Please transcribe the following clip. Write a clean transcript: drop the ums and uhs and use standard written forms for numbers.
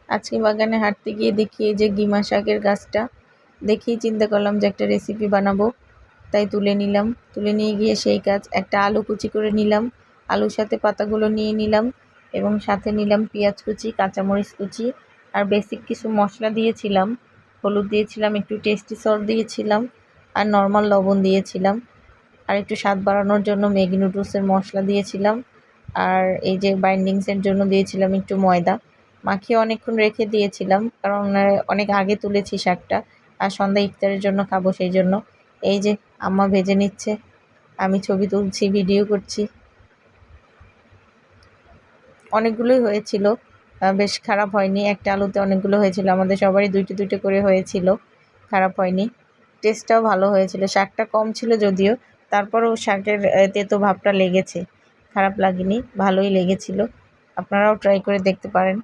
আজকে বাগানে হাঁটতে গিয়ে দেখি এই যে গিমা শাকের গাছটা, দেখেই চিন্তা করলাম যে একটা রেসিপি বানাবো, তাই তুলে নিলাম। তুলে নিয়ে গিয়ে সেই কাজ, একটা আলু কুচি করে নিলাম, আলুর সাথে পাতাগুলো নিয়ে নিলাম এবং সাথে নিলাম পেঁয়াজ কুচি, কাঁচামরিচ কুচি আর বেসিক কিছু মশলা দিয়েছিলাম। হলুদ দিয়েছিলাম, একটু টেস্টি সল্ট দিয়েছিলাম আর নর্মাল লবণ দিয়েছিলাম, আর একটু স্বাদ বাড়ানোর জন্য ম্যাগি নুডলসের মশলা দিয়েছিলাম, আর এই যে বাইন্ডিংসের জন্য দিয়েছিলাম একটু ময়দা। মাখিয়ে অনেকক্ষণ রেখে দিয়েছিলাম, কারণ অনেক আগে তুলেছি শাকটা, আর সন্ধ্যা ইফতারের জন্য খাবো সেই জন্য। এই যে আম্মা ভেজে নিচ্ছে, আমি ছবি তুলছি, ভিডিও করছি। অনেকগুলোই হয়েছিল, বেশ খারাপ হয়নি। একটা আলুতে অনেকগুলো হয়েছিল, আমাদের সবারই দুইটা দুইটা করে হয়েছিল, খারাপ হয়নি। টেস্টটাও ভালো হয়েছিল, শাকটা কম ছিল যদিও, তারপরেও শাকের তেতো ভাবটা লেগেছে, খারাপ লাগেনি, ভালোই লেগেছিল। আপনারাও ট্রাই করে দেখতে পারেন।